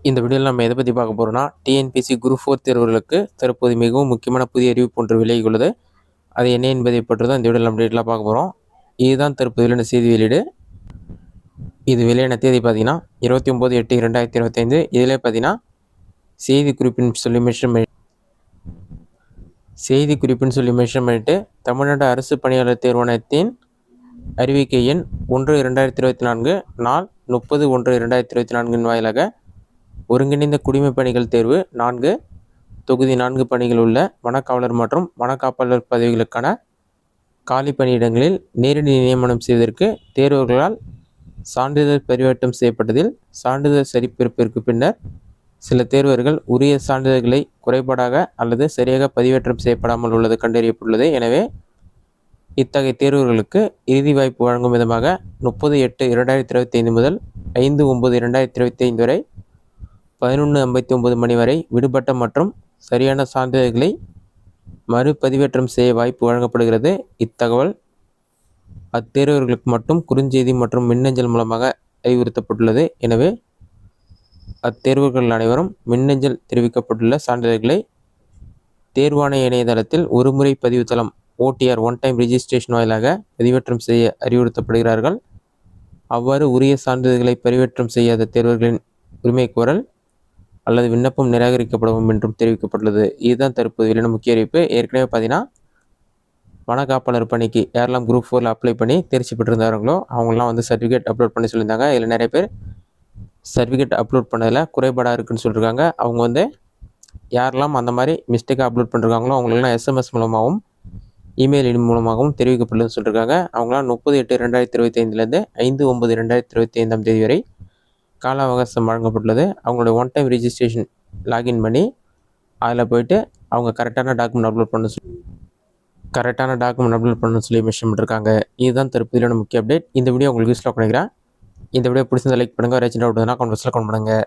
இந்த வீடியோவில் நம்ம எதை பற்றி பார்க்க போகிறோம்னா டிஎன்பிஎஸ்சி குரூப் 4 தேர்வுகளுக்கு தற்போது மிகவும் முக்கியமான புதிய அறிவிப்பு ஒன்று விலகியுள்ளது. அது என்ன என்பதை பற்றி தான் இந்த வீடியோவில் நம்ம டீட்டெயிலாக பார்க்க போகிறோம். இதுதான் தற்போது வெளியான செய்தி வெளியீடு. இது வெளியான தேதி பார்த்தீங்கன்னா 29/8/2025. இதில் பார்த்தீங்கன்னா செய்தி குறிப்புன்னு சொல்லி மென்ஷன் பண்ணிட்டு தமிழ்நாடு அரசு பணியாளர் தேர்வாணையத்தின் அறிவிக்கை எண் 1/2024 நாள் 30/1/2024 வாயிலாக ஒருங்கிணைந்த குடிமைப் பணிகள் தேர்வு 4 தொகுதி 4 பணிகள் உள்ள வனக்காவலர் மற்றும் வனக்காப்பாளர் பதவிகளுக்கான காலி பணியிடங்களில் நேரடி நியமனம் செய்வதற்கு தேர்வர்களால் சான்றிதழ் பதிவேற்றம் செய்யப்பட்டதில் சான்றிதழ் சரிபிறப்பிற்கு பின்னர் சில தேர்வர்கள் உரிய சான்றிதழ்களை குறைபாடாக அல்லது சரியாக பதிவேற்றம் செய்யப்படாமல் உள்ளது கண்டறியப்பட்டுள்ளது. எனவே இத்தகைய தேர்வர்களுக்கு இறுதி வாய்ப்பு வழங்கும் விதமாக 30/8/2025 முதல் 5/9/2025 வரை 11:59 மணி வரை விடுபட்ட மற்றும் சரியான சான்றிதழ்களை மறுபதிவேற்றம் செய்ய வாய்ப்பு வழங்கப்படுகிறது. இத்தகவல் அத்தேர்வர்களுக்கு மட்டும் குறுஞ்செய்தி மற்றும் மின்னஞ்சல் மூலமாக அறிவுறுத்தப்பட்டுள்ளது. எனவே அத்தேர்வர்கள் அனைவரும் மின்னஞ்சல் தெரிவிக்கப்பட்டுள்ள சான்றிதழ்களை தேர்வாணைய இணையதளத்தில் ஒருமுறை பதிவுத்தளம் OTR ஒன் டைம் ரிஜிஸ்ட்ரேஷன் வாயிலாக பதிவேற்றம் செய்ய அறிவுறுத்தப்படுகிறார்கள். அவ்வாறு உரிய சான்றிதழ்களை பதிவேற்றம் செய்யாத தேர்வர்களின் உரிமை கோரல் அல்லது விண்ணப்பம் நிராகரிக்கப்படும் என்றும் தெரிவிக்கப்பட்டுள்ளது. இதுதான் தற்போது வெளியான முக்கிய அறிவிப்பு. ஏற்கனவே பார்த்தீங்கன்னா வனக்காப்பாளர் பணிக்கு யாரெல்லாம் குரூப் 4 அப்ளை பண்ணி தேர்ச்சி பெற்றிருந்தார்களோ அவங்களாம் வந்து சர்டிஃபிகேட் அப்லோட் பண்ணி சொல்லியிருந்தாங்க. இதில் நிறைய பேர் சர்டிஃபிகேட் அப்லோட் பண்ணதில் குறைபாடாக இருக்குதுன்னு சொல்லியிருக்காங்க. அவங்க வந்து யாரெல்லாம் அந்த மாதிரி மிஸ்டேக்காக அப்லோட் பண்ணிருக்காங்களோ அவங்களெல்லாம் SMS மூலமாகவும் இமெயில் ஐடி மூலமாகவும் தெரிவிக்கப்பட்டுள்ளதுன்னு சொல்லியிருக்காங்க. அவங்களாம் 30/8/2025 5/9/2025 தேதி வரை கால அவகாசம் வழங்கப்பட்டுள்ளது. அவங்களுடைய ஒன் டைம் ரிஜிஸ்ட்ரேஷன் லாகின் பண்ணி அதில் போய்ட்டு அவங்க கரெக்டான டாக்குமெண்ட் அப்லோட் பண்ண சொல்லி மென்ஷன் பண்ணிருக்காங்க. இதுதான் தற்போதையான முக்கிய அப்டேட். இந்த வீடியோ உங்களுக்கு யூஸ்ஃபுல்லாக பண்ணிக்கிறேன். இந்த வீடியோ பிடிச்சிருந்தா லைக் பண்ணுங்கள். ஏதாச்சும் டவுட் கமெண்ட் பாக்ஸில் கமெண்ட் பண்ணுங்கள்.